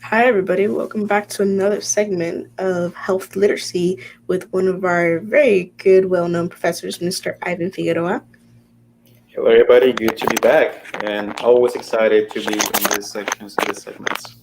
Hi, everybody. Welcome back to another segment of health literacy with one of our very good, well known professors, Mr. Ivan Figueroa. Hello, everybody. Good to be back, and always excited to be in this sections and this segments.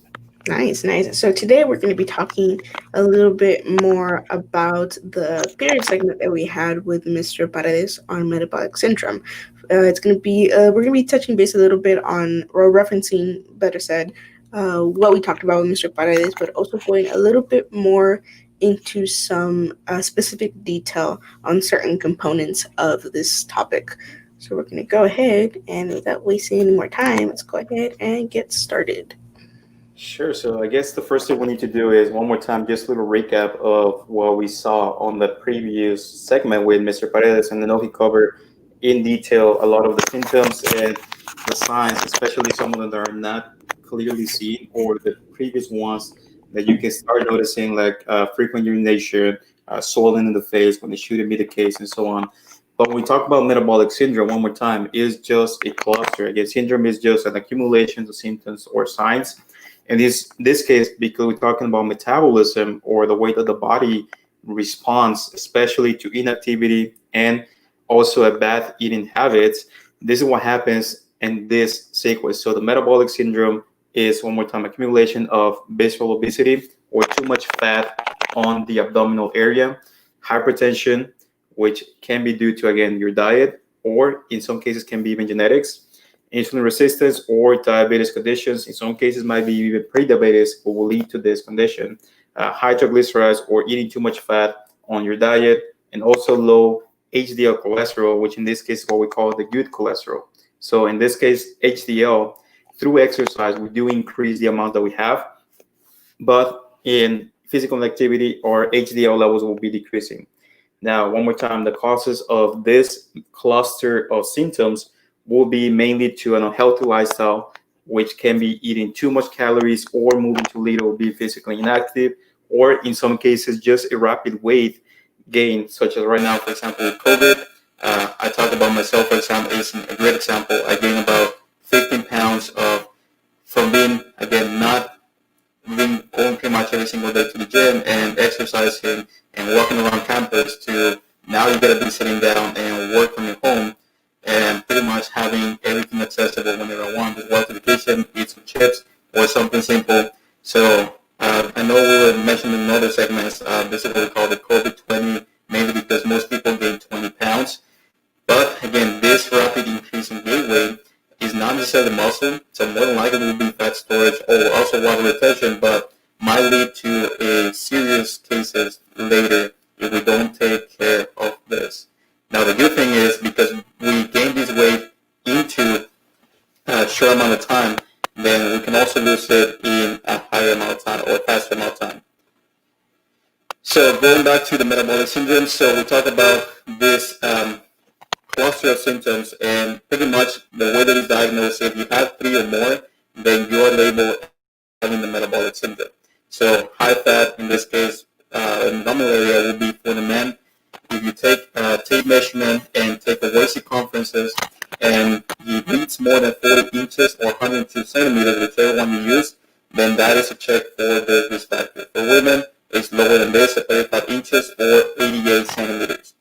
Nice, nice. So, today we're going to be talking a little bit more about the previous segment that we had with Mr. Paredes on metabolic syndrome. It's going to be, we're going to be touching base a little bit on, or referencing, better said, what we talked about with Mr. Paredes, but also going a little bit more into some specific detail on certain components of this topic. So we're going to go ahead and without wasting any more time, let's go ahead and get started. Sure. So I guess the first thing we need to do is one more time, just a little recap of what we saw on the previous segment with Mr. Paredes, and I know he covered in detail a lot of the symptoms and the signs, especially some of them that are not clearly seen, or the previous ones that you can start noticing, like frequent urination, swelling in the face when it shouldn't be the case, and so on. But when we talk about metabolic syndrome, one more time, is just a cluster. Again, syndrome is just an accumulation of symptoms or signs. In this case, because we're talking about metabolism or the way that the body responds, especially to inactivity and also a bad eating habits, this is what happens in this sequence. So the metabolic syndrome is, one more time, accumulation of visceral obesity or too much fat on the abdominal area, hypertension, which can be due to, again, your diet, or in some cases can be even genetics, insulin resistance or diabetes conditions. In some cases might be even pre-diabetes, what will lead to this condition. High triglycerides or eating too much fat on your diet, and also low HDL cholesterol, which in this case is what we call the good cholesterol. So in this case, HDL, through exercise, we do increase the amount that we have, but in physical activity, our HDL levels will be decreasing. Now, one more time, the causes of this cluster of symptoms will be mainly to an unhealthy lifestyle, which can be eating too much calories or moving too little, be physically inactive, or in some cases, just a rapid weight gain, such as right now, for example, with COVID. I talk about myself, for example, is a great example. I gained about 15 pounds of from being, again, not being going pretty much every single day to the gym and exercising and walking around campus to now you gotta be sitting down and work from your home and pretty much having everything accessible whenever I want. Just walk to the kitchen, eat some chips or something simple. So I know we were mentioning in other segments, this is what we call the COVID-20, mainly because most people gain 20 pounds. But again, this rapid increase in gain weight is not necessarily muscle, so more than likely it will be fat storage or also water retention, but might lead to serious cases later if we don't take care of this. Now the good thing is because we gain this weight into a short amount of time, then we can also lose it in a higher amount of time or a faster amount of time. So going back to the metabolic syndrome, so we talked about this cluster of symptoms, and pretty much the way that it's diagnosed, if you have three or more, then you are labeled as having the metabolic syndrome. So high fat, in this case, in the normal area would be for the men. If you take tape measurement and take the waist circumferences, and it reads more than 40 inches or 102 centimeters, whichever one you use, then that is a check for the risk factor. For women, it's lower than this, at 35 inches or 88 centimeters.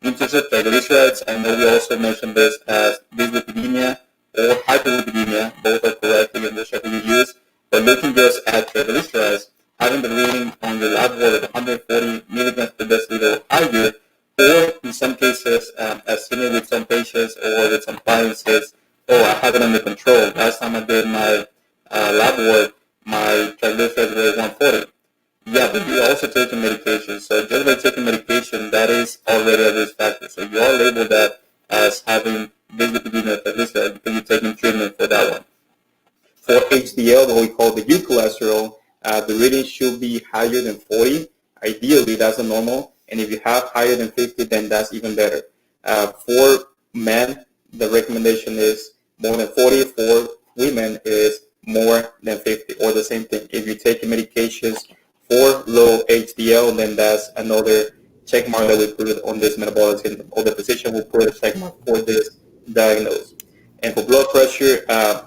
In terms of triglycerides, I know we also mentioned this as dyslipidemia or hyperlipidemia. Both are correctly in the check we use. But looking just at triglycerides, having the reading on your lab wall at 140 milligrams per deciliter or higher, or in some cases, as seen with some patients or with some clients, is, oh, I have it under control. Last time I did my lab work, my triglycerides were 140. Yeah, but you're also taking medication. So just by taking medication, that is already a risk factor. So you are labeled that as having dyslipidemia triglyceride because you're taking treatment for that one. For HDL, what we call the good cholesterol, the reading should be higher than 40. Ideally, that's a normal. And if you have higher than 50, then that's even better. For men, the recommendation is more than 40. For women, is more than 50, or the same thing. If you're taking medications for low HDL, then that's another check mark that we put on this metabolic syndrome, or the physician will put a check mark for this diagnosis. And for blood pressure, I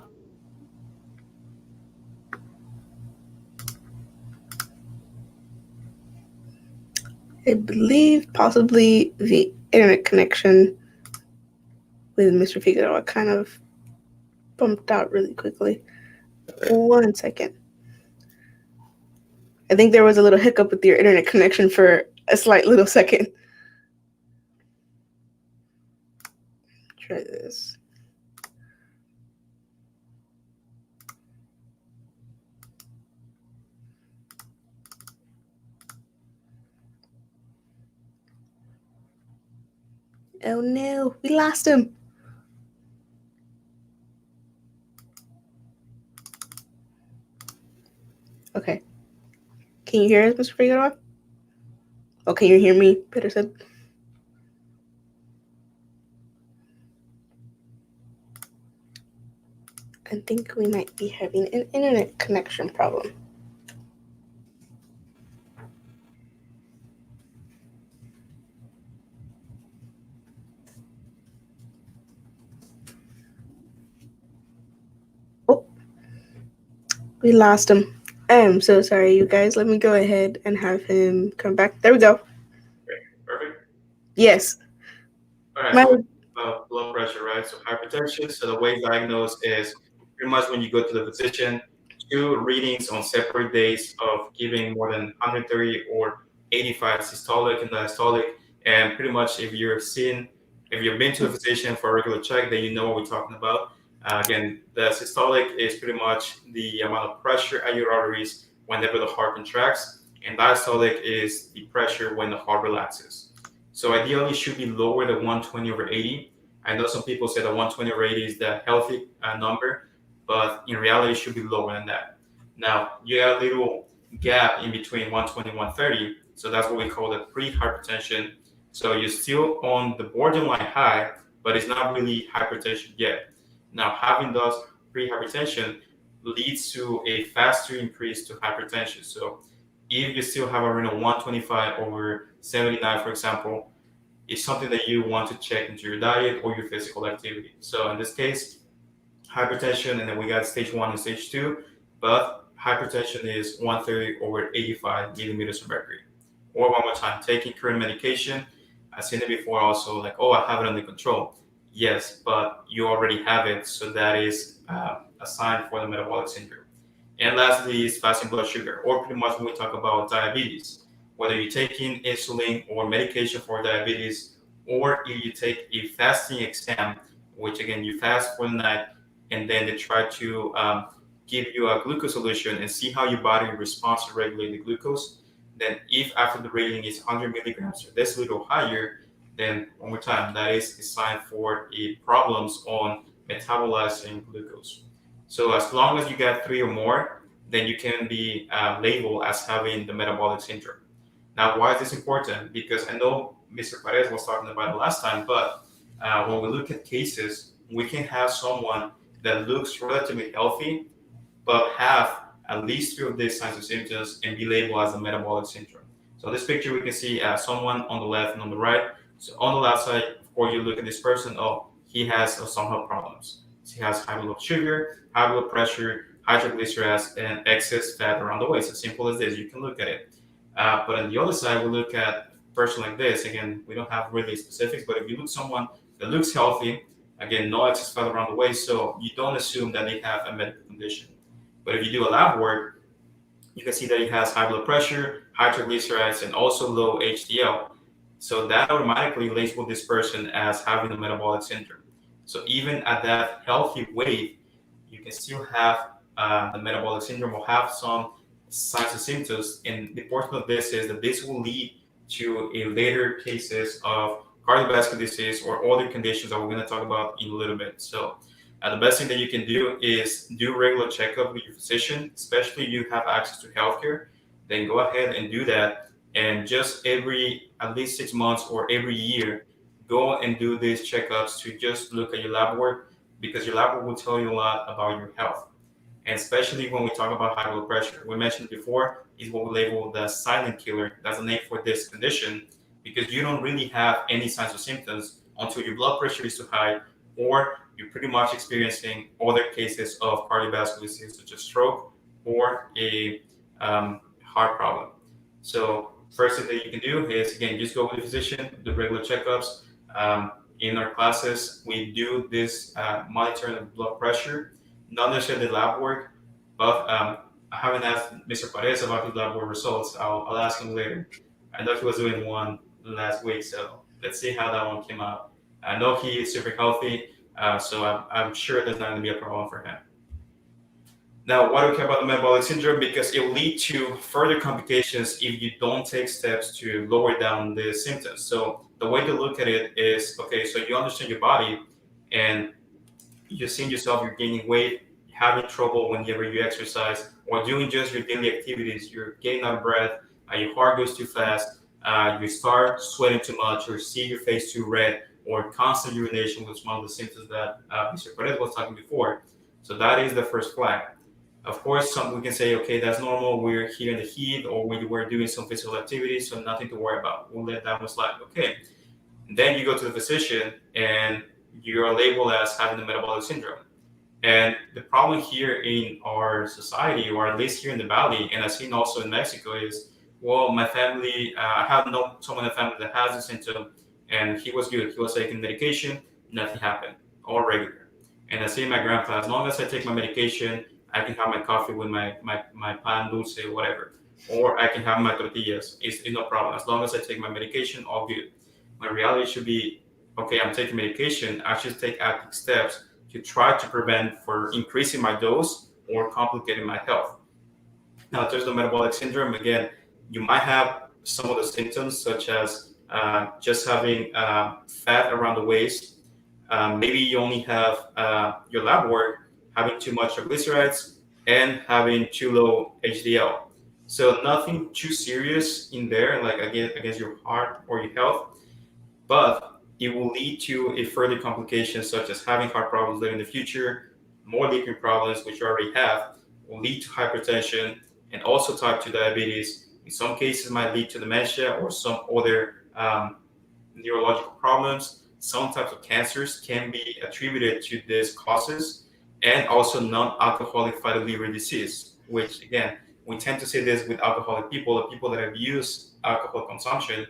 believe possibly the internet connection with Mr. Figueroa kind of bumped out really quickly. okay. 1 second. I think there was a little hiccup with your internet connection for a slight little second. Try this. Oh no, we lost him. Okay. Can you hear us, Mr. Figueroa? Oh, can you hear me? Better said. I think we might be having an internet connection problem. Oh, we lost him. I'm so sorry, you guys. Let me go ahead and have him come back. There we go. Great. Perfect. Yes. All right, My, so about blood pressure, right? So hypertension. So the way it's diagnosed is pretty much when you go to the physician, two readings on separate days of giving more than 130 or 85 systolic and diastolic, and pretty much if you've been to a physician for a regular check, then you know what we're talking about. Again, the systolic is pretty much the amount of pressure at your arteries whenever the heart contracts, and diastolic is the pressure when the heart relaxes. So ideally, it should be lower than 120 over 80. I know some people say that 120 over 80 is the healthy number, but in reality, it should be lower than that. Now, you got a little gap in between 120 and 130, so that's what we call the pre-hypertension. So you're still on the borderline high, but it's not really hypertension yet. Now, having those pre-hypertension leads to a faster increase to hypertension. So if you still have a renal 125 over 79, for example, it's something that you want to check into your diet or your physical activity. So in this case, hypertension, and then we got stage one and stage two, but hypertension is 130 over 85 millimeters of mercury. Or one more time, taking current medication. I've seen it before also, like, oh, I have it under control. Yes, but you already have it, so that is a sign for the metabolic syndrome. And lastly is fasting blood sugar, or pretty much when we talk about diabetes, whether you're taking insulin or medication for diabetes, or if you take a fasting exam, which again, you fast for the night, and then they try to give you a glucose solution and see how your body responds to regulate the glucose. Then if after the rating is 100 milligrams or this little higher, then one more time, that is a sign for a problems on metabolizing glucose. So as long as you get three or more, then you can be labeled as having the metabolic syndrome. Now, why is this important? Because I know Mr. Perez was talking about it last time, but when we look at cases, we can have someone that looks relatively healthy, but have at least three of these signs and symptoms and be labeled as a metabolic syndrome. So in this picture, we can see someone on the left and on the right. So on the left side, of course, you look at this person, oh, he has some health problems. So he has high blood sugar, high blood pressure, high triglycerides, and excess fat around the waist. As simple as this, you can look at it. But on the other side, we look at a person like this. Again, we don't have really specifics, but if you look someone that looks healthy, again, no excess fat around the waist, so you don't assume that they have a medical condition. But if you do a lab work, you can see that he has high blood pressure, high triglycerides, and also low HDL. So that automatically labels this person as having a metabolic syndrome. So even at that healthy weight, you can still have the metabolic syndrome or have some signs and symptoms. And the important of this is that this will lead to a later cases of cardiovascular disease or other conditions that we're going to talk about in a little bit. So the best thing that you can do is do regular checkup with your physician, especially if you have access to healthcare. Then go ahead and do that, and just every at least 6 months or every year, go and do these checkups to just look at your lab work, because your lab work will tell you a lot about your health. And especially when we talk about high blood pressure, we mentioned before is what we label the silent killer. That's the name for this condition, because you don't really have any signs or symptoms until your blood pressure is too high, or you're pretty much experiencing other cases of cardiovascular disease such as stroke or a heart problem. So first thing that you can do is, again, just go with the physician, do regular checkups. Um, in our classes, we do this monitoring of blood pressure, not necessarily lab work, but I haven't asked Mr. Paredes about his lab work results. I'll ask him later. I know he was doing one last week, so let's see how that one came out. I know he is super healthy, so I'm sure there's not going to be a problem for him. Now, why do we care about the metabolic syndrome? Because it will lead to further complications if you don't take steps to lower down the symptoms. So the way to look at it is, okay, so you understand your body, and you're seeing yourself, you're gaining weight, having trouble whenever you exercise, or doing just your daily activities, you're getting out of breath, your heart goes too fast, you start sweating too much, or see your face too red, or constant urination, which is one of the symptoms that Mr. Perez was talking before. So that is the first flag. Of course, some we can say, okay, that's normal. We're here in the heat, or we were doing some physical activity, so nothing to worry about. We'll let that one slide. Okay. And then you go to the physician, and you're labeled as having the metabolic syndrome. And the problem here in our society, or at least here in the Valley, and I've seen also in Mexico, is, well, my family, I have no someone in the family that has the symptom, and he was good. He was taking medication, nothing happened, all regular. And I see my grandpa, as long as I take my medication, I can have my coffee with my pan dulce, whatever. Or I can have my tortillas. It's no problem. As long as I take my medication, all good. My reality should be, okay, I'm taking medication. I should take active steps to try to prevent for increasing my dose or complicating my health. Now, there's the metabolic syndrome. Again, you might have some of the symptoms, such as just having fat around the waist. Maybe you only have your lab work having too much triglycerides and having too low HDL. So nothing too serious in there, like against your heart or your health, but it will lead to a further complications such as having heart problems later in the future, more leaking problems, which you already have, will lead to hypertension and also type 2 diabetes. In some cases, might lead to dementia or some other neurological problems. Some types of cancers can be attributed to these causes, and also non-alcoholic fatty liver disease, which again, we tend to see this with alcoholic people, the people that have used alcohol consumption,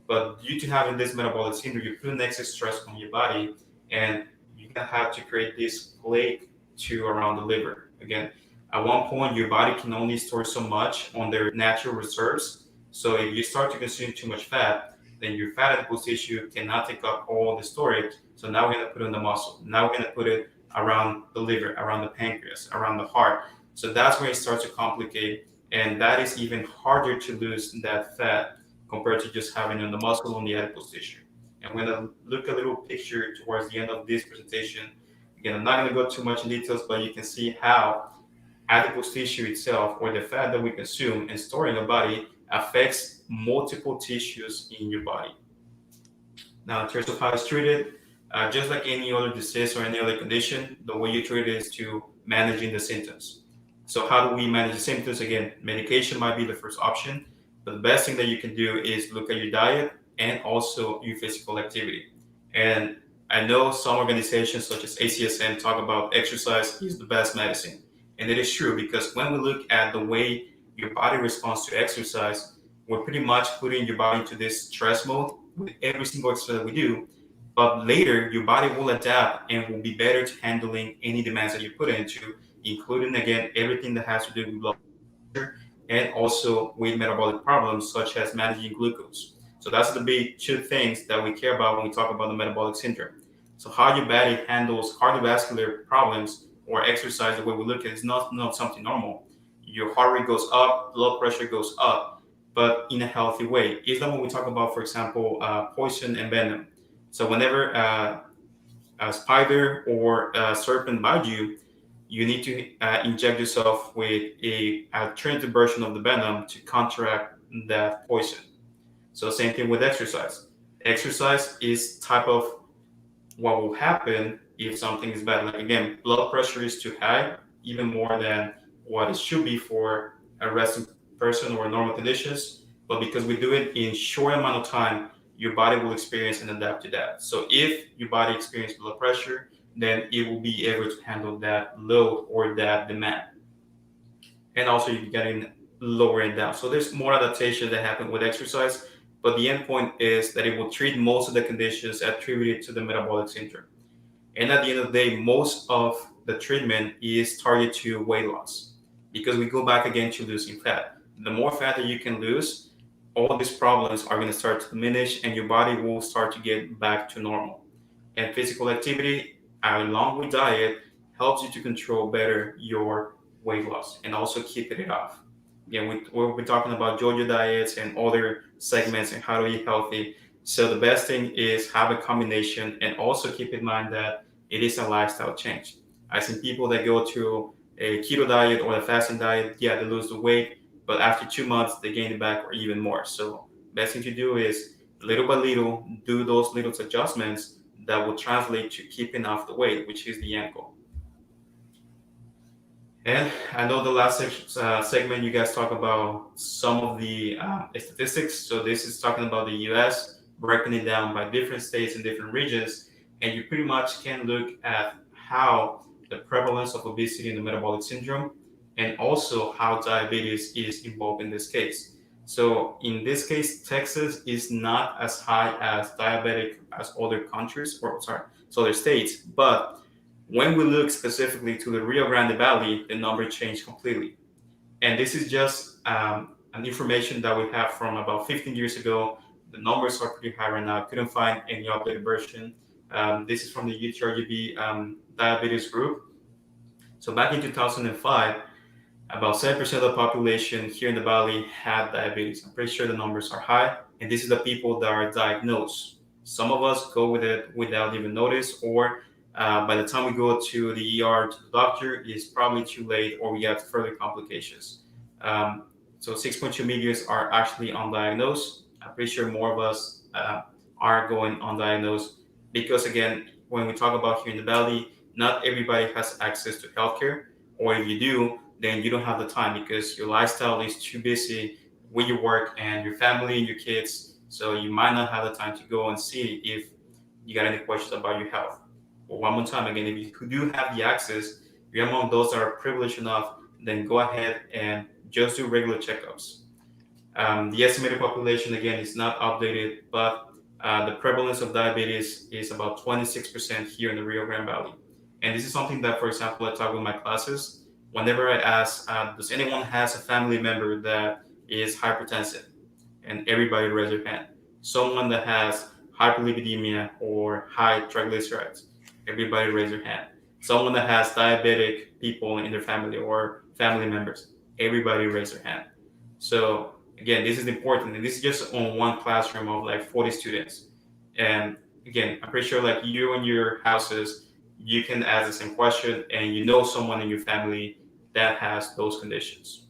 but due to having this metabolic syndrome, you put an excess stress on your body, and you can have to create this plaque to around the liver. Again, at one point, your body can only store so much on their natural reserves. So if you start to consume too much fat, then your fat adipose tissue cannot take up all the storage. So now we're going to put it in the muscle. Now we're going to put it around the liver, around the pancreas, around the heart. So that's where it starts to complicate, and that is even harder to lose that fat compared to just having it on the muscle on the adipose tissue. And we're going to look a little picture towards the end of this presentation. Again, I'm not going to go too much in details, but you can see how adipose tissue itself, or the fat that we consume and store in the body, affects multiple tissues in your body. Now, in terms of how it's treated, just like any other disease or any other condition, the way you treat it is to managing the symptoms. So, how do we manage the symptoms? Again, medication might be the first option, but the best thing that you can do is look at your diet and also your physical activity. And I know some organizations such as ACSM talk about exercise is the best medicine. And it is true, because when we look at the way your body responds to exercise, we're pretty much putting your body into this stress mode with every single exercise that we do. But later, your body will adapt and will be better to handling any demands that you put into, including, again, everything that has to do with blood and also with metabolic problems such as managing glucose. So that's the big two things that we care about when we talk about the metabolic syndrome. So how your body handles cardiovascular problems or exercise, the way we look at it, is not something normal. Your heart rate goes up, blood pressure goes up, but in a healthy way. Is that when we talk about, for example, poison and venom? So whenever a spider or a serpent bites you, you need to inject yourself with a alternative version of the venom to counteract that poison. So same thing with exercise. Exercise is type of what will happen if something is bad. Like again, blood pressure is too high, even more than what it should be for a resting person or normal conditions. But because we do it in short amount of time, your body will experience and adapt to that. So if your body experiences blood pressure, then it will be able to handle that load or that demand. And also you're getting lower and down. So there's more adaptation that happen with exercise, but the end point is that it will treat most of the conditions attributed to the metabolic syndrome. And at the end of the day, most of the treatment is targeted to weight loss because we go back again to losing fat. The more fat that you can lose, all these problems are going to start to diminish and your body will start to get back to normal. And physical activity, along with diet, helps you to control better your weight loss and also keeping it off. Again, we'll be talking about JoJo diets and other segments and how to eat healthy. So the best thing is have a combination and also keep in mind that it is a lifestyle change. I've seen people that go to a keto diet or a fasting diet, yeah, they lose the weight, but after 2 months they gain it back or even more. So best thing to do is little by little do those little adjustments that will translate to keeping off the weight, which is the end goal. And I know the last segment you guys talk about some of the statistics. So this is talking about the U.S., breaking it down by different states and different regions, and you pretty much can look at how the prevalence of obesity and the metabolic syndrome, and also how diabetes is involved in this case. So in this case, Texas is not as high as diabetic as other countries, or sorry, so other states, but when we look specifically to the Rio Grande Valley, the number changed completely. And this is just an information that we have from about 15 years ago. The numbers are pretty high right now. I couldn't find any updated version. This is from the UTRGV diabetes group. So back in 2005, about 7% of the population here in the valley had diabetes. I'm pretty sure the numbers are high, and this is the people that are diagnosed. Some of us go with it without even notice, or by the time we go to the ER to the doctor, it's probably too late, or we have further complications. Um, so 6.2 million are actually undiagnosed. I'm pretty sure more of us are going undiagnosed because, again, when we talk about here in the valley, not everybody has access to healthcare, or if you do, then you don't have the time because your lifestyle is too busy with your work and your family and your kids. So you might not have the time to go and see if you got any questions about your health. But one more time, again, if you do have the access, if you're among those that are privileged enough, then go ahead and just do regular checkups. The estimated population, again, is not updated, but the prevalence of diabetes is about 26% here in the Rio Grande Valley. And this is something that, for example, I talk with my classes. Whenever I ask, does anyone has a family member that is hypertensive? And everybody raise their hand. Someone that has hyperlipidemia or high triglycerides, everybody raise their hand. Someone that has diabetic people in their family or family members, everybody raise their hand. So again, this is important, and this is just on one classroom of like 40 students. And again, I'm pretty sure like you and your houses, you can ask the same question, and you know someone in your family that has those conditions.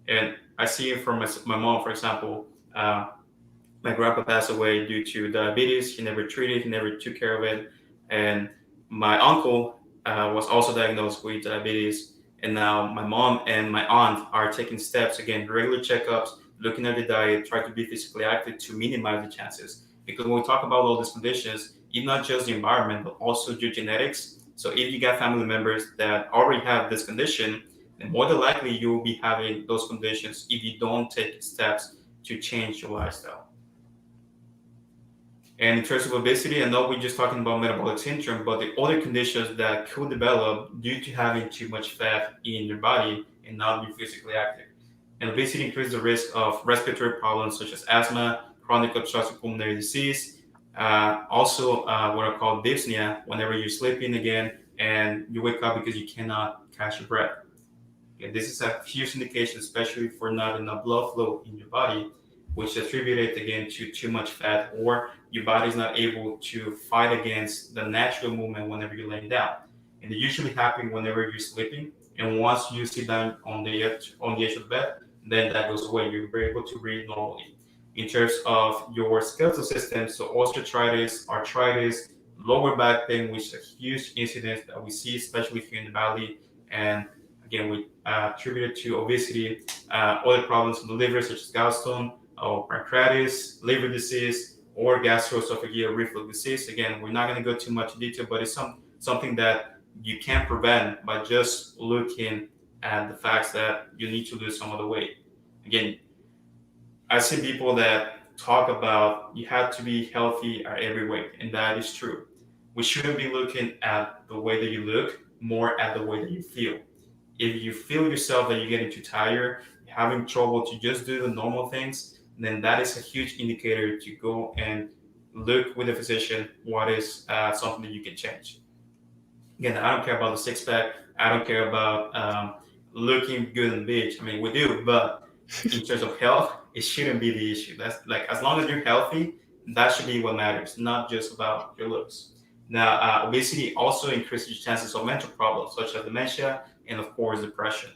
And I see it from my mom, for example. My grandpa passed away due to diabetes. He never treated, he never took care of it. And my uncle was also diagnosed with diabetes. And now my mom and my aunt are taking steps again, regular checkups, looking at the diet, try to be physically active to minimize the chances. Because when we talk about all these conditions, it's not just the environment, but also your genetics. So if you got family members that already have this condition, then more than likely you will be having those conditions if you don't take steps to change your lifestyle. And in terms of obesity, I know we're just talking about metabolic syndrome, but the other conditions that could develop due to having too much fat in your body and not be physically active. And obesity increases the risk of respiratory problems such as asthma, chronic obstructive pulmonary disease, also what are called dyspnea, whenever you're sleeping again and you wake up because you cannot catch your breath. And this is a huge indication, especially for not enough blood flow in your body, which is attributed again to too much fat, or your body is not able to fight against the natural movement whenever you're laying down. And it usually happens whenever you're sleeping. And once you sit down on the edge of the bed, then that goes away. You're able to breathe normally. In terms of your skeletal system, so osteoarthritis, arthritis, lower back pain, which is a huge incidence that we see, especially here in the valley, and again, we attribute it to obesity, other problems in the liver, such as gallstone or pancreatitis, liver disease, or gastroesophageal reflux disease. Again, we're not going to go too much in detail, but it's something that you can prevent by just looking at the facts that you need to lose some of the weight. Again, I see people that talk about you have to be healthy at every weight, and that is true. We shouldn't be looking at the way that you look, more at the way that you feel. If you feel yourself that you're getting too tired, you're having trouble to just do the normal things, then that is a huge indicator to go and look with a physician what is something that you can change. Again, I don't care about the six pack. I don't care about looking good on the beach. I mean, we do, but in terms of health, it shouldn't be the issue. That's like as long as you're healthy, that should be what matters, not just about your looks. Now, obesity also increases your chances of mental problems such as dementia and, of course, depression.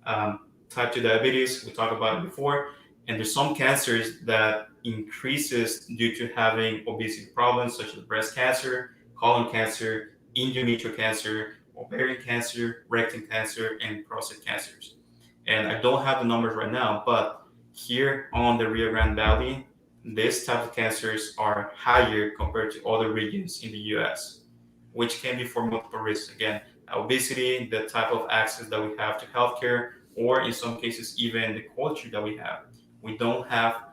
Type 2 diabetes, we talked about it before, and there's some cancers that increases due to having obesity problems such as breast cancer, colon cancer, endometrial cancer, ovarian cancer, rectum cancer, and prostate cancers. And I don't have the numbers right now, but here on the Rio Grande Valley, these types of cancers are higher compared to other regions in the US, which can be for multiple reasons. Again, obesity, the type of access that we have to healthcare, or in some cases, even the culture that we have. We don't have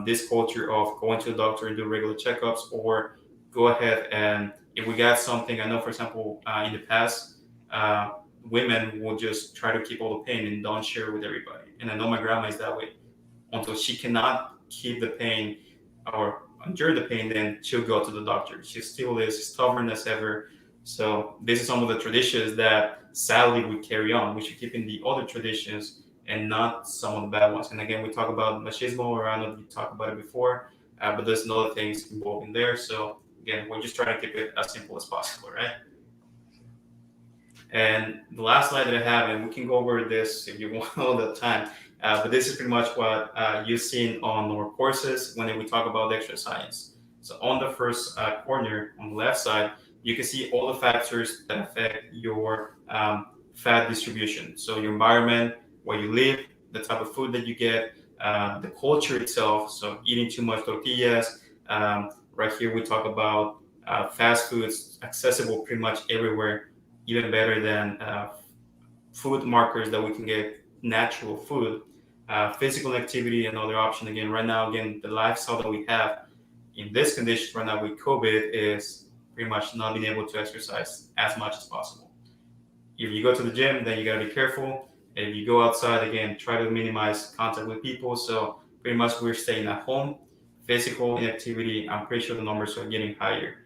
this culture of going to the doctor and do regular checkups, or go ahead and if we got something, I know, for example, in the past, uh, women will just try to keep all the pain and don't share with everybody. And I know my grandma is that way. Until she cannot keep the pain or endure the pain, then she'll go to the doctor. She still is stubborn as ever. So this is some of the traditions that sadly we carry on. We should keep in the other traditions and not some of the bad ones. And again, we talk about machismo, or I know you talked about it before, but there's other things involved in there. So again, we're just trying to keep it as simple as possible, right? And the last slide that I have, and we can go over this if you want all the time, but this is pretty much what you've seen on our courses when we talk about extra science. So on the first corner on the left side, you can see all the factors that affect your fat distribution. So your environment, where you live, the type of food that you get, the culture itself. So eating too much tortillas. Right here we talk about fast foods accessible pretty much everywhere, even better than food markers that we can get natural food. Physical activity, another option. Again, right now, again, the lifestyle that we have in this condition right now with COVID is pretty much not being able to exercise as much as possible. If you go to the gym, then you gotta be careful. If you go outside, again, try to minimize contact with people. So pretty much we're staying at home. Physical inactivity, I'm pretty sure the numbers are getting higher.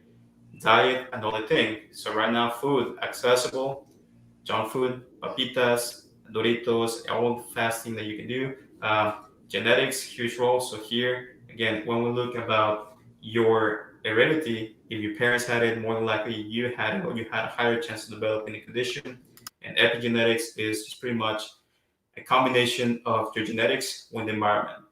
Diet, another thing. So right now, food accessible, junk food, papitas, Doritos, all the fasting that you can do. Genetics, huge role. So here, again, when we look about your heredity, if your parents had it, more than likely you had it, or you had a higher chance of developing a condition. And epigenetics is just pretty much a combination of your genetics with the environment.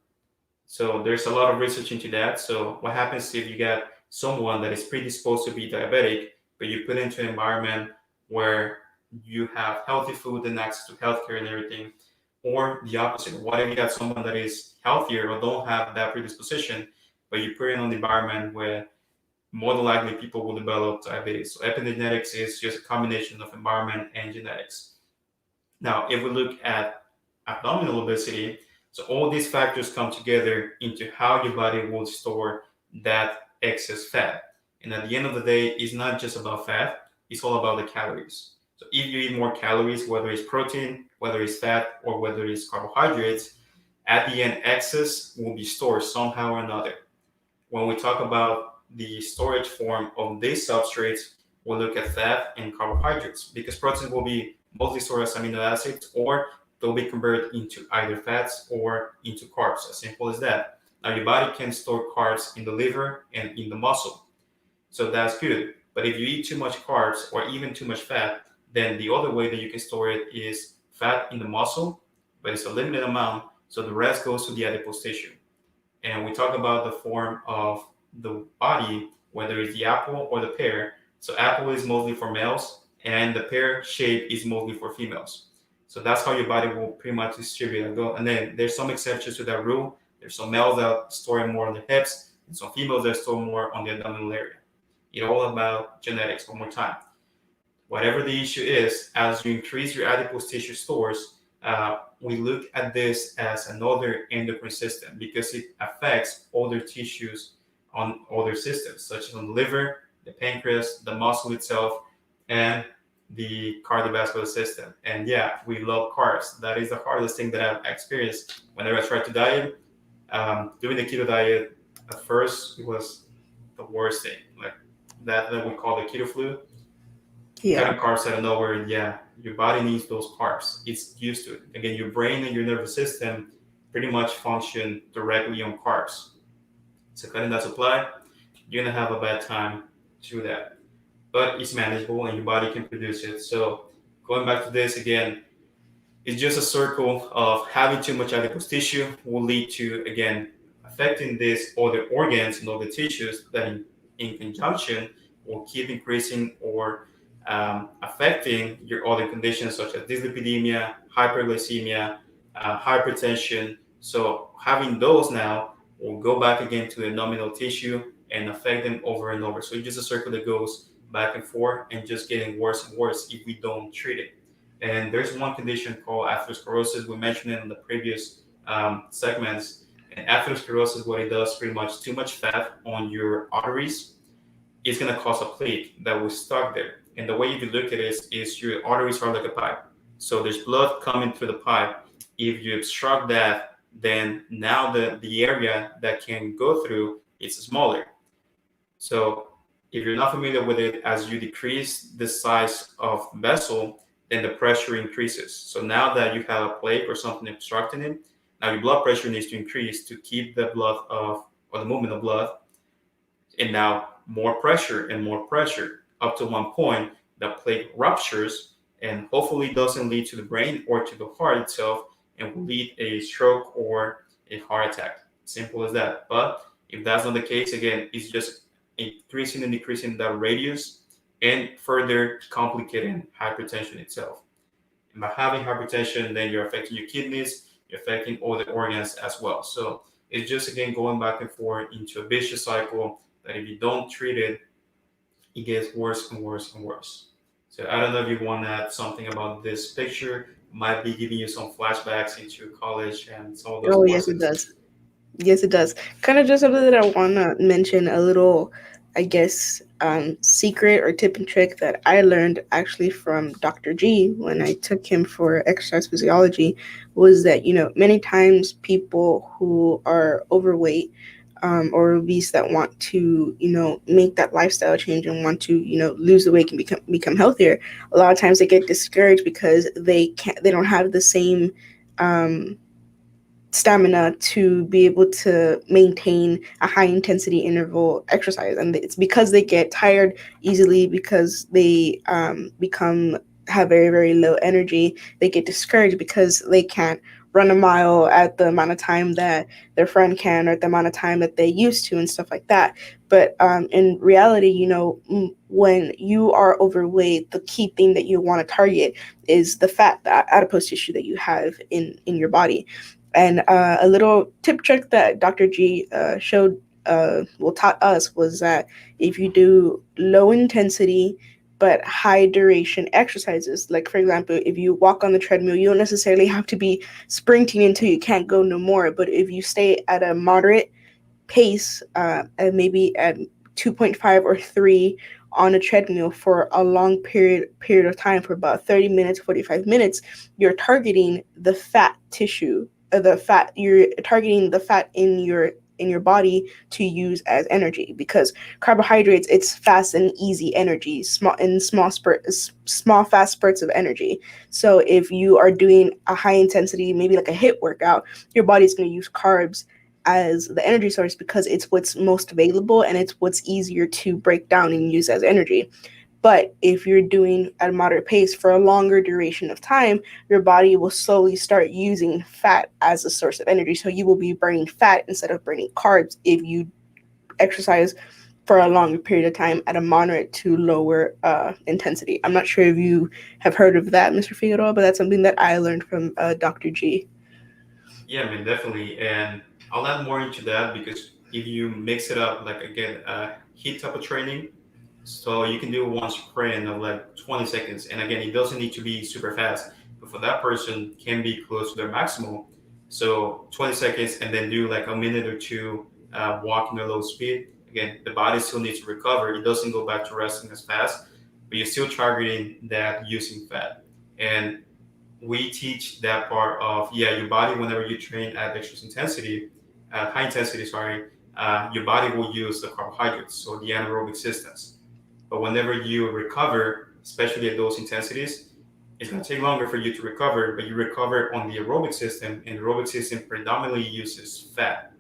So there's a lot of research into that. So what happens if you got someone that is predisposed to be diabetic, but you put into an environment where you have healthy food and access to healthcare and everything, or the opposite? What if you got someone that is healthier or don't have that predisposition, but you put it in an environment where more than likely people will develop diabetes? So epigenetics is just a combination of environment and genetics. Now, if we look at abdominal obesity, so all these factors come together into how your body will store that excess fat. And at the end of the day, it's not just about fat, it's all about the calories. So if you eat more calories, whether it's protein, whether it's fat, or whether it's carbohydrates, at the end, excess will be stored somehow or another. When we talk about the storage form of these substrates, we'll look at fat and carbohydrates, because protein will be mostly stored as amino acids, or they'll be converted into either fats or into carbs, as simple as that. Now, your body can store carbs in the liver and in the muscle, so that's good. But if you eat too much carbs or even too much fat, then the other way that you can store it is fat in the muscle, but it's a limited amount, so the rest goes to the adipose tissue. And we talk about the form of the body, whether it's the apple or the pear. So apple is mostly for males, and the pear shape is mostly for females. So that's how your body will pretty much distribute and go. And then there's some exceptions to that rule. There's some males that store it more on the hips, and some females that store more on the abdominal area. It's all about genetics. One more time, whatever the issue is, as you increase your adipose tissue stores, we look at this as another endocrine system because it affects other tissues on other systems, such as on the liver, the pancreas, the muscle itself, and the cardiovascular system. And yeah, we love carbs. That is the hardest thing that I've experienced whenever I tried to diet. Doing the keto diet, at first, it was the worst thing. Like that we call the keto flu, Yeah. cutting carbs out of nowhere. Yeah, your body needs those carbs. It's used to it. Again, your brain and your nervous system pretty much function directly on carbs. So cutting that supply, you're gonna have a bad time through that. But it's manageable and your body can produce it. So going back to this again, it's just a circle of having too much adipose tissue will lead to, again, affecting these other organs and other tissues that in conjunction will keep increasing or affecting your other conditions such as dyslipidemia, hyperglycemia, hypertension. So having those now will go back again to the nominal tissue and affect them over and over. So it's just a circle that goes back and forth and just getting worse and worse if we don't treat it. And there's one condition called atherosclerosis. We mentioned it in the previous segments. And atherosclerosis, what it does, pretty much too much fat on your arteries is going to cause a plaque that will stuck there. And the way you look at it is your arteries are like a pipe. So there's blood coming through the pipe. If you obstruct that, then now the area that can go through is smaller. So if you're not familiar with it, as you decrease the size of vessel, then the pressure increases. So now that you have a plaque or something obstructing it, now your blood pressure needs to increase to keep the blood of or the movement of blood. And now more pressure up to one point the plaque ruptures and hopefully doesn't lead to the brain or to the heart itself and will lead a stroke or a heart attack. Simple as that. But if that's not the case, again, it's just increasing and decreasing that radius and further complicating hypertension itself. And by having hypertension, then you're affecting your kidneys, you're affecting other organs as well. So it's just again going back and forth into a vicious cycle that if you don't treat it, it gets worse and worse and worse. So I don't know if you want to add something about this picture. It might be giving you some flashbacks into college and some of those Oh, yes, it courses. does. Yes, it does. Kind of just something that I want to mention a little, I guess, secret or tip and trick that I learned actually from Dr. G when I took him for exercise physiology was that, many times people who are overweight or obese that want to, make that lifestyle change and want to, lose the weight and become healthier, a lot of times they get discouraged because they don't have the same um, stamina to be able to maintain a high intensity interval exercise, and it's because they get tired easily, because they become have very very low energy. They get discouraged because they can't run a mile at the amount of time that their friend can, or at the amount of time that they used to, and stuff like that. But in reality, when you are overweight, the key thing that you want to target is the fat, the adipose tissue that you have in your body. And a little tip trick that Dr. G showed, taught us, was that if you do low intensity but high duration exercises, like for example, if you walk on the treadmill, you don't necessarily have to be sprinting until you can't go no more. But if you stay at a moderate pace, and maybe at 2.5 or 3 on a treadmill for a long period of time, for about 30 minutes, 45 minutes, you're targeting the fat tissue, you're targeting the fat in your body to use as energy, because carbohydrates, it's fast and easy energy, small fast spurts of energy. So if you are doing a high intensity, maybe like a HIIT workout, your body's going to use carbs as the energy source because it's what's most available and it's what's easier to break down and use as energy. But if you're doing at a moderate pace for a longer duration of time, your body will slowly start using fat as a source of energy. So you will be burning fat instead of burning carbs if you exercise for a longer period of time at a moderate to lower intensity. I'm not sure if you have heard of that, Mr. Figueroa, but that's something that I learned from Dr. G. Yeah, I mean, definitely. And I'll add more into that because if you mix it up, like again, heat type of training, so you can do one sprint of like 20 seconds. And again, it doesn't need to be super fast, but for that person can be close to their maximal. So 20 seconds and then do like a minute or two walking at low speed. Again, the body still needs to recover. It doesn't go back to resting as fast, but you're still targeting that using fat. And we teach that part of, yeah, your body, whenever you train at extra intensity, high intensity, sorry, your body will use the carbohydrates, so the anaerobic systems. But whenever you recover, especially at those intensities, it's going to take longer for you to recover, but you recover on the aerobic system, and the aerobic system predominantly uses fat.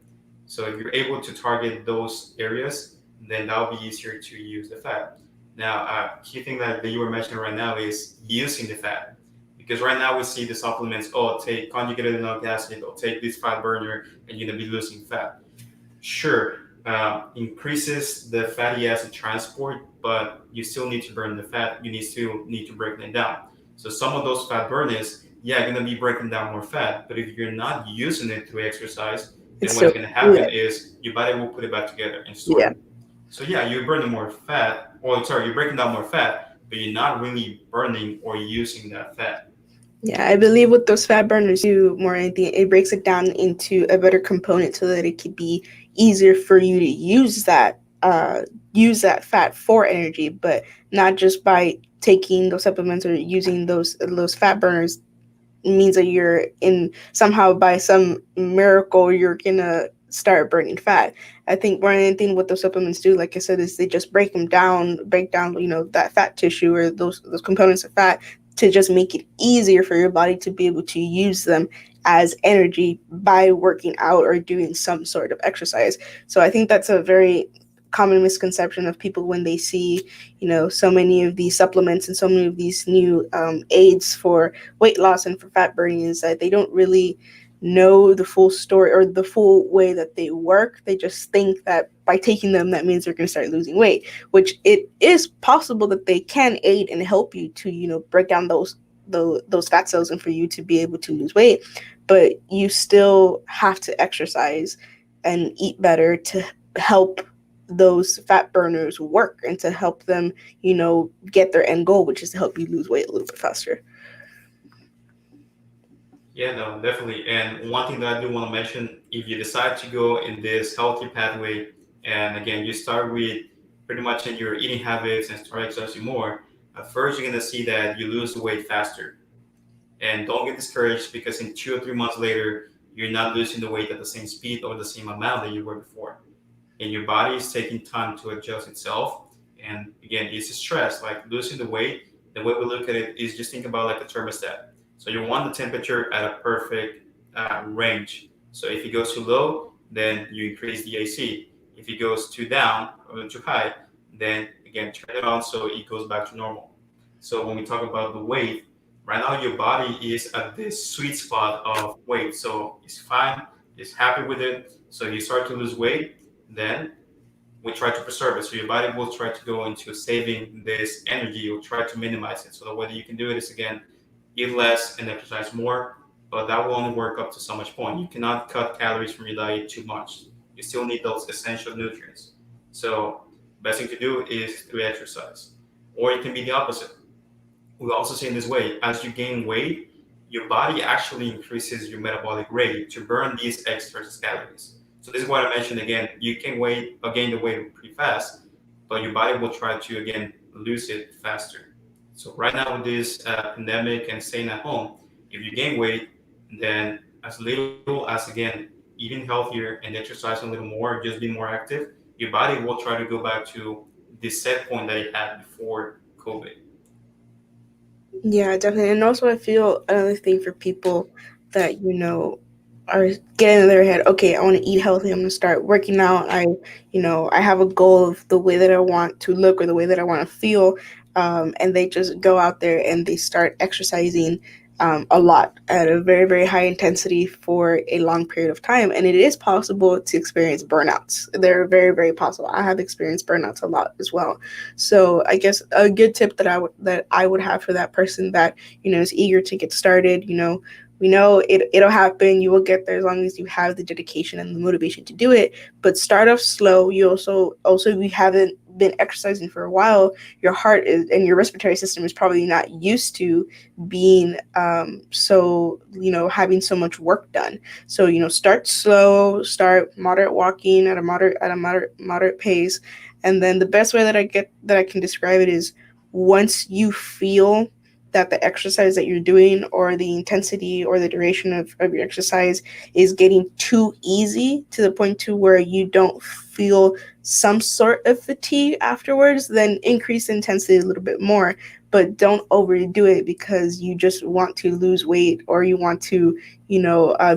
So if you're able to target those areas, then that'll be easier to use the fat. Now, key thing that you were mentioning right now is using the fat. Because right now we see the supplements, oh, take conjugated amino acid, or take this fat burner, and you're going to be losing fat. Sure, increases the fatty acid transport, but you still need to burn the fat. You need to break them down. So some of those fat burners, yeah, going to be breaking down more fat. But if you're not using it through exercise, then It's what's so going to yeah, happen is your body will put it back together and store yeah. it. So yeah, you're burning more fat, or sorry, you're breaking down more fat, but you're not really burning or using that fat. Yeah, I believe with those fat burners, you more than anything, it breaks it down into a better component so that it could be easier for you to use that fat for energy, but not just by taking those supplements or using those fat burners means that you're in somehow by some miracle you're gonna start burning fat. I think more than anything what those supplements do, like I said, is they just break down, that fat tissue or those components of fat to just make it easier for your body to be able to use them as energy by working out or doing some sort of exercise. So I think that's a very common misconception of people when they see, so many of these supplements and so many of these new aids for weight loss and for fat burning, is that they don't really know the full story or the full way that they work. They just think that by taking them, that means they're going to start losing weight, which it is possible that they can aid and help you to, break down those fat cells and for you to be able to lose weight. But you still have to exercise and eat better to help those fat burners work and to help them, get their end goal, which is to help you lose weight a little bit faster. Yeah, no, definitely. And one thing that I do want to mention, if you decide to go in this healthy pathway, and again, you start with pretty much in your eating habits and start exercising more, at first you're going to see that you lose the weight faster. And don't get discouraged because in 2 or 3 months later, you're not losing the weight at the same speed or the same amount that you were before. And your body is taking time to adjust itself. And again, it's a stress, like losing the weight. The way we look at it is just think about like a thermostat. So you want the temperature at a perfect range. So if it goes too low, then you increase the AC. If it goes too down or too high, then again turn it on so it goes back to normal. So when we talk about the weight, right now your body is at this sweet spot of weight. So it's fine, it's happy with it. So you start to lose weight, then we try to preserve it. So your body will try to go into saving this energy or try to minimize it. So the way that you can do it is again, eat less and exercise more, but that will only work up to so much point. You cannot cut calories from your diet too much. You still need those essential nutrients. So best thing to do is to exercise. Or it can be the opposite. We also see in this way, as you gain weight, your body actually increases your metabolic rate to burn these extra calories. So this is what I mentioned again. You can gain the weight pretty fast, but your body will try to again lose it faster. So right now with this pandemic and staying at home, if you gain weight, then as little as again eating healthier and exercising a little more, just being more active, your body will try to go back to the set point that it had before COVID. Yeah, definitely. And also, I feel another thing for people that, are getting in their head, okay, I want to eat healthy. I'm going to start working out. I have a goal of the way that I want to look or the way that I want to feel. And they just go out there and they start exercising a lot at a very, very high intensity for a long period of time. And it is possible to experience burnouts. They're very, very possible. I have experienced burnouts a lot as well. So I guess a good tip that I would have for that person that, is eager to get started, We know it'll happen. You will get there as long as you have the dedication and the motivation to do it. But start off slow. You also if you haven't been exercising for a while, your heart is and your respiratory system is probably not used to being so having so much work done. So start slow, start moderate walking at a moderate pace, and then the best way that I can describe it is once you feel that the exercise that you're doing or the intensity or the duration of your exercise is getting too easy to the point to where you don't feel some sort of fatigue afterwards, then increase the intensity a little bit more, but don't overdo it because you just want to lose weight or you want to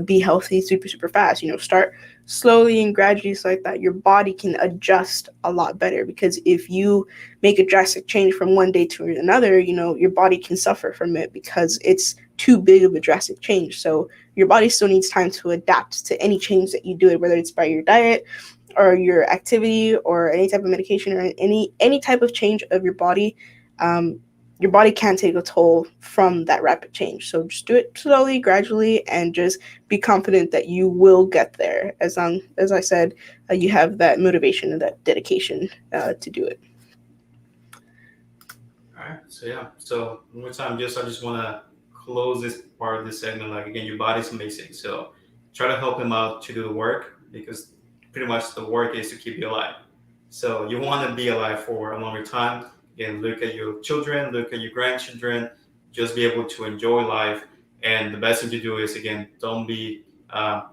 be healthy super fast. Start slowly and gradually so like that your body can adjust a lot better, because if you make a drastic change from one day to another, your body can suffer from it because it's too big of a drastic change. So your body still needs time to adapt to any change that you do it, whether it's by your diet or your activity or any type of medication or any type of change of your body. Your body can take a toll from that rapid change. So just do it slowly, gradually, and just be confident that you will get there as long as I said you have that motivation and that dedication to do it. All right. So yeah. So one more time, I just want to close this part of this segment. Like again, your body's amazing. So try to help him out to do the work, because pretty much the work is to keep you alive. So you want to be alive for a longer time. Again, look at your children, look at your grandchildren, just be able to enjoy life. And the best thing to do is again, don't be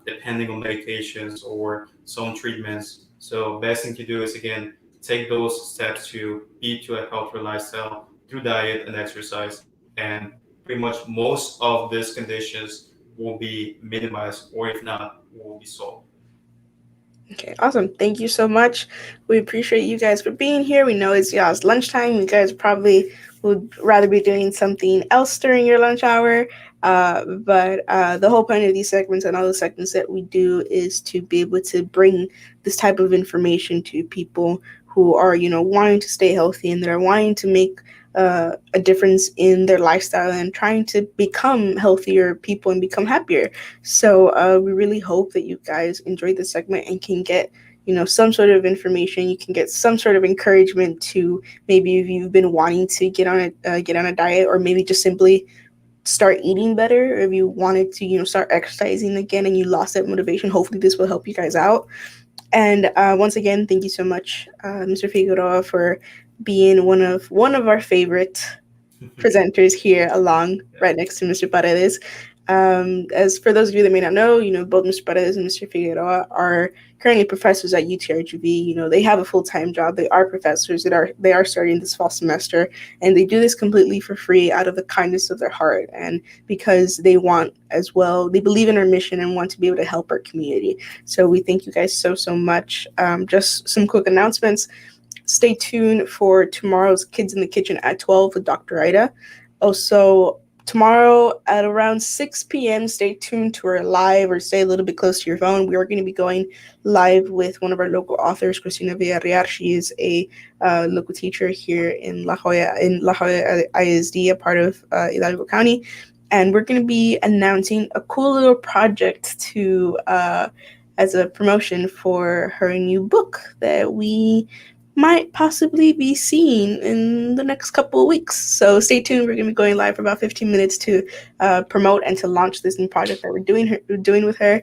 depending on medications or some treatments. So best thing to do is again, take those steps to be to a healthier lifestyle through diet and exercise. And pretty much most of these conditions will be minimized, or if not, will be solved. Okay, awesome. Thank you so much. We appreciate you guys for being here. We know it's y'all's lunchtime. You guys probably would rather be doing something else during your lunch hour. But the whole point of these segments and all the segments that we do is to be able to bring this type of information to people who are, wanting to stay healthy and that are wanting to make a difference in their lifestyle and trying to become healthier people and become happier. So we really hope that you guys enjoyed this segment and can get some sort of information. You can get some sort of encouragement to maybe if you've been wanting to get on a diet, or maybe just simply start eating better, or if you wanted to start exercising again and you lost that motivation. Hopefully this will help you guys out. And once again, thank you so much, Mr. Figueroa, for being one of our favorite presenters here, along right next to Mr. Paredes. As for those of you that may not know, both Mr. Paredes and Mr. Figueroa are currently professors at UTRGV. They have a full-time job. They are professors. They are starting this fall semester, and they do this completely for free out of the kindness of their heart, and because they want as well. They believe in our mission and want to be able to help our community. So we thank you guys so much. Just some quick announcements. Stay tuned for tomorrow's Kids in the Kitchen at 12 with Dr. Ida. Also, tomorrow at around 6 p.m., stay tuned to our live, or stay a little bit close to your phone. We are going to be going live with one of our local authors, Cristina Villarreal. She is a local teacher here in La Jolla ISD, a part of Hidalgo County. And we're going to be announcing a cool little project to as a promotion for her new book that we might possibly be seeing in the next couple of weeks. So stay tuned. We're going to be going live for about 15 minutes to promote and to launch this new project that we're doing with her.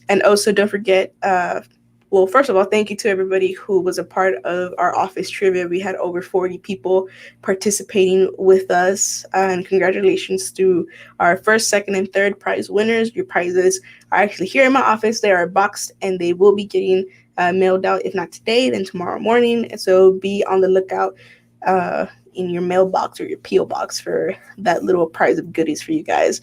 And also don't forget, well, first of all, thank you to everybody who was a part of our office trivia. We had over 40 people participating with us. And congratulations to our first, second, and third prize winners. Your prizes are actually here in my office. They are boxed and they will be getting mailed out, if not today, then tomorrow morning. So be on the lookout in your mailbox or your P.O. box for that little prize of goodies for you guys.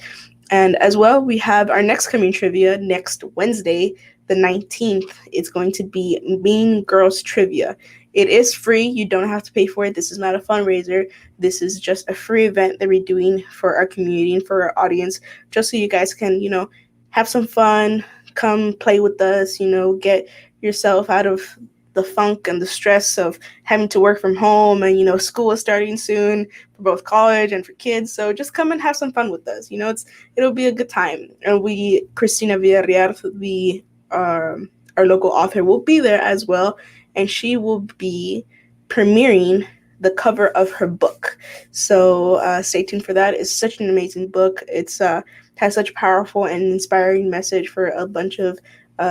And as well, we have our next coming trivia next Wednesday, the 19th. It's going to be Mean Girls Trivia. It is free. You don't have to pay for it. This is not a fundraiser. This is just a free event that we're doing for our community and for our audience, just so you guys can, have some fun, come play with us, get yourself out of the funk and the stress of having to work from home, and school is starting soon for both college and for kids. So just come and have some fun with us. It'll be a good time. And Christina Villarreal, the our local author, will be there as well, and she will be premiering the cover of her book. So stay tuned for that. It's such an amazing book. It's has such powerful and inspiring message for a bunch of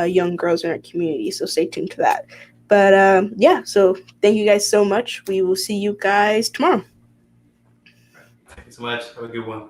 young girls in our community. So stay tuned to that. But yeah, so thank you guys so much. We will see you guys tomorrow. Thank you so much. Have a good one.